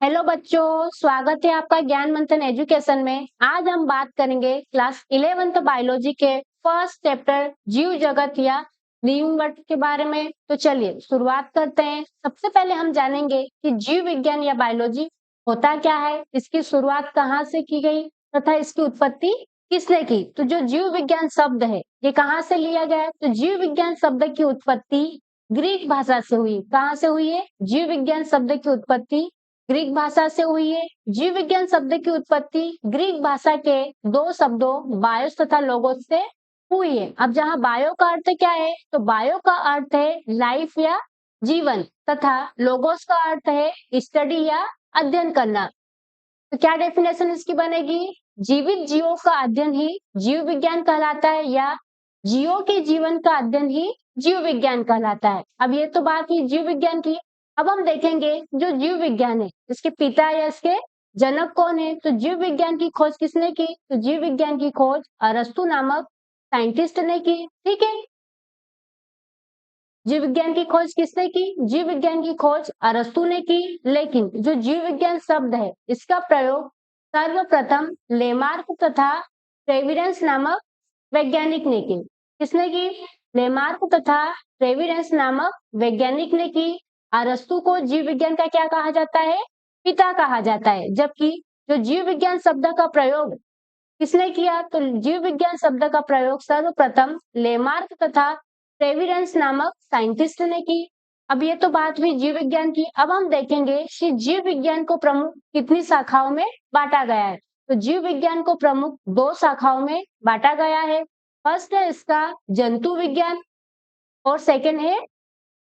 Hello बच्चों, स्वागत है आपका ज्ञान मंथन एजुकेशन में। आज हम बात करेंगे क्लास 11th बायोलॉजी के फर्स्ट चैप्टर जीव जगत या लिविंग वर्ल्ड के बारे में। तो चलिए शुरुआत करते हैं। सबसे पहले हम जानेंगे कि जीव विज्ञान या बायोलॉजी होता क्या है, इसकी शुरुआत कहाँ से की गई तथा इसकी उत्पत्ति किसने की। तो जो जीव विज्ञान शब्द है ये कहाँ से लिया गया है? तो जीव विज्ञान शब्द की उत्पत्ति ग्रीक भाषा से हुई। कहाँ से हुई है? जीव विज्ञान शब्द की उत्पत्ति ग्रीक भाषा से हुई है। जीव विज्ञान शब्द की उत्पत्ति ग्रीक भाषा के दो शब्दों बायोस तथा लोगोस से हुई है। अब जहाँ बायो का अर्थ क्या है, तो बायो का अर्थ है लाइफ या जीवन तथा लोगोस का अर्थ है स्टडी या अध्ययन करना। तो क्या डेफिनेशन इसकी बनेगी? जीवित जीवों का अध्ययन ही जीव विज्ञान कहलाता है या जीवों के जीवन का अध्ययन ही जीव विज्ञान कहलाता है। अब ये तो बात ही जीव विज्ञान की। अब हम देखेंगे जो जीव विज्ञान है इसके पिता या इसके जनक कौन है। तो जीव विज्ञान की खोज किसने की? तो जीव विज्ञान की खोज अरस्तु नामक साइंटिस्ट ने की। ठीक है, जीव विज्ञान की खोज किसने की? जीव विज्ञान की खोज अरस्तु ने की। लेकिन जो जीव विज्ञान शब्द है इसका प्रयोग सर्वप्रथम लेमार्क तथा ट्रेविरंस नामक वैज्ञानिक ने की। किसने की? लेमार्क तथा ट्रेविरंस नामक वैज्ञानिक ने की। अरस्तु को जीव विज्ञान का क्या कहा जाता है? पिता कहा जाता है। जबकि जो जीव विज्ञान शब्द का प्रयोग किसने किया? तो जीव विज्ञान शब्द का प्रयोग सर्वप्रथम लेमार्क तथा ट्रेविरंस नामक साइंटिस्ट ने की। अब ये तो बात हुई जीव विज्ञान की। अब हम देखेंगे कि जीव विज्ञान को प्रमुख कितनी शाखाओं में बांटा गया है। तो जीव विज्ञान को प्रमुख दो शाखाओं में बांटा गया है। फर्स्ट है इसका जंतु विज्ञान और सेकंड है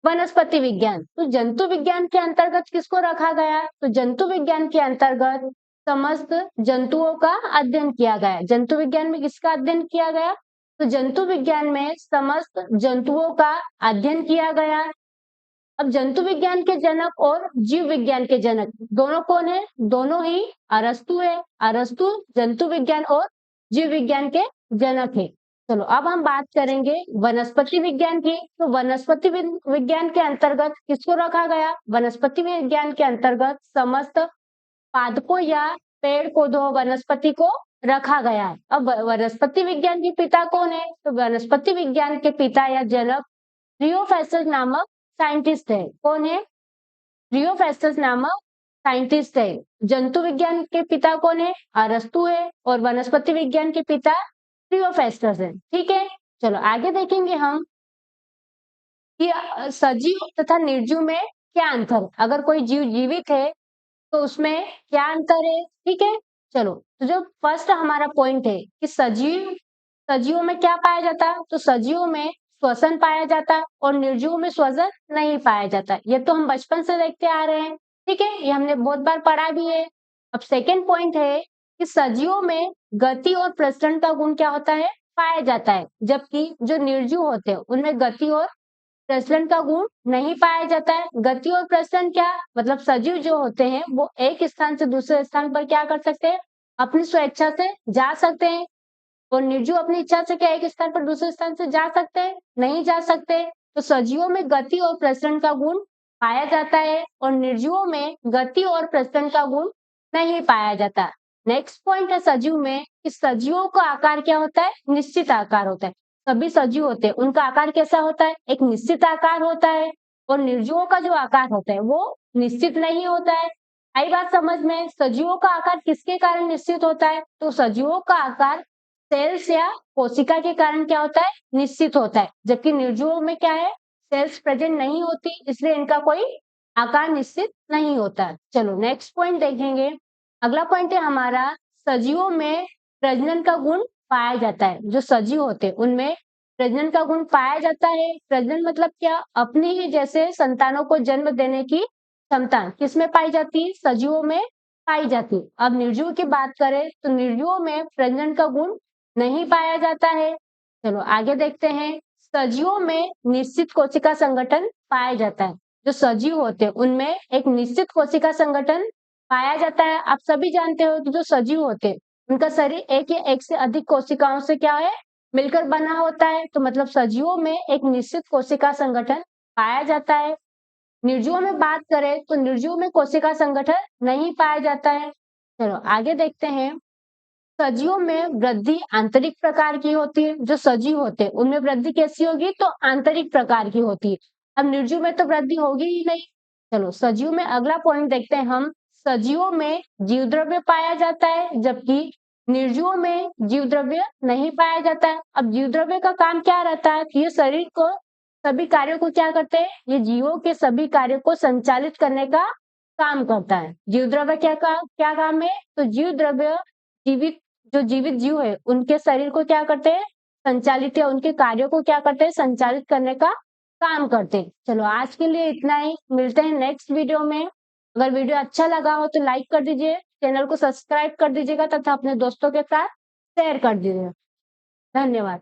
वनस्पति विज्ञान। तो जंतु विज्ञान के अंतर्गत किसको रखा गया? तो जंतु विज्ञान के अंतर्गत समस्त जंतुओं का अध्ययन किया गया। जंतु विज्ञान में किसका अध्ययन किया गया? तो जंतु विज्ञान में समस्त जंतुओं का अध्ययन किया गया। अब जंतु विज्ञान के जनक और जीव विज्ञान के जनक दोनों कौन है? दोनों ही अरस्तु है। अरस्तु जंतु विज्ञान और जीव विज्ञान के जनक है। चलो अब हम बात करेंगे वनस्पति विज्ञान की। तो वनस्पति विज्ञान के अंतर्गत किसको रखा गया? वनस्पति विज्ञान के अंतर्गत समस्त पादपों या पेड़ पौधों वनस्पति को रखा गया है। अब वनस्पति विज्ञान के पिता कौन है? तो वनस्पति विज्ञान के पिता या जनक रियोफेस्टस नामक साइंटिस्ट है। कौन है? रियोफेस्टस नामक साइंटिस्ट है। जंतु विज्ञान के पिता कौन है? अरस्तु है और वनस्पति विज्ञान के पिता रियोफेस्टस है। ठीक है, चलो आगे देखेंगे हम कि सजीव तथा निर्जीव में क्या अंतर है। अगर कोई जीव जीवित है तो उसमें क्या अंतर है? ठीक है, चलो तो जो फर्स्ट हमारा पॉइंट है कि सजीवों में क्या पाया जाता है? तो सजीवों में श्वसन पाया जाता है और निर्जीवों में श्वसन नहीं पाया जाता। ये तो हम बचपन से देखते आ रहे हैं। ठीक है, ये हमने बहुत बार पढ़ा भी है। अब सेकेंड पॉइंट है कि सजीवों में गति और प्रसरण का गुण क्या होता है? पाया जाता है। जबकि जो निर्जीव होते हैं उनमें गति और प्रसरण का गुण नहीं पाया जाता है। गति और प्रसरण क्या मतलब? सजीव जो होते हैं वो एक स्थान से दूसरे स्थान पर क्या कर सकते हैं? अपनी स्वेच्छा से जा सकते हैं। और निर्जीव अपनी इच्छा से क्या एक स्थान पर दूसरे स्थान से जा सकते हैं? नहीं जा सकते। तो सजीवों में गति और प्रसरण का गुण पाया जाता है और निर्जीवों में गति और प्रसरण का गुण नहीं पाया जाता। नेक्स्ट पॉइंट है सजीव में कि सजीवों का आकार क्या होता है? निश्चित आकार होता है। सभी सजीव होते हैं उनका आकार कैसा होता है? एक निश्चित आकार होता है। और निर्जीवों का जो आकार होता है वो निश्चित नहीं होता है। आई बात समझ में? सजीवों का आकार किसके कारण निश्चित होता है? तो सजीवों का आकार सेल्स या कोशिका के कारण क्या होता है? निश्चित होता है। जबकि निर्जीवों में क्या है? सेल्स प्रेजेंट नहीं होती, इसलिए इनका कोई आकार निश्चित नहीं होता। चलो नेक्स्ट पॉइंट देखेंगे। अगला पॉइंट है हमारा सजीवों में प्रजनन का गुण पाया जाता है। जो सजीव होते हैं उनमें प्रजनन का गुण पाया जाता है। प्रजनन मतलब क्या? अपने ही जैसे संतानों को जन्म देने की क्षमता किसमें पाई जाती है? सजीवों में पाई जाती है। अब निर्जीव की बात करें तो निर्जीवों में प्रजनन का गुण नहीं पाया जाता है। चलो आगे देखते हैं। सजीवों में निश्चित कोशिका संगठन पाया जाता है। जो सजीव होते हैं उनमें एक निश्चित कोशिका संगठन पाया जाता है। आप सभी जानते हो कि जो सजीव होते हैं उनका शरीर एक या एक से अधिक कोशिकाओं से क्या है? मिलकर बना होता है। तो मतलब सजीवों में एक निश्चित कोशिका संगठन पाया जाता है। निर्जीवों में बात करें तो निर्जीवों में कोशिका संगठन नहीं पाया जाता है। चलो आगे देखते हैं। सजीवों में वृद्धि आंतरिक प्रकार की होती है। जो सजीव होते हैं उनमें वृद्धि कैसी होगी? तो आंतरिक प्रकार की होती है। अब निर्जीव में तो वृद्धि होगी ही नहीं। चलो सजीव में अगला पॉइंट देखते हैं हम। सजीवों में जीव द्रव्य पाया जाता है, जबकि निर्जीवों में जीव द्रव्य नहीं पाया जाता है। अब जीव द्रव्य का काम क्या रहता है? ये शरीर को सभी कार्यों को क्या करते हैं? ये जीवों के सभी कार्यों को संचालित करने का काम करता है। जीव द्रव्य क्या काम है? तो जीव द्रव्य जीवित जो जीवित जीव है उनके शरीर को क्या करते हैं? संचालित या उनके कार्यों को क्या करते हैं? संचालित करने का काम करते हैं। चलो आज के लिए इतना ही, मिलते हैं नेक्स्ट वीडियो में। अगर वीडियो अच्छा लगा हो तो लाइक कर दीजिए, चैनल को सब्सक्राइब कर दीजिएगा तथा अपने दोस्तों के साथ शेयर कर दीजिएगा। धन्यवाद।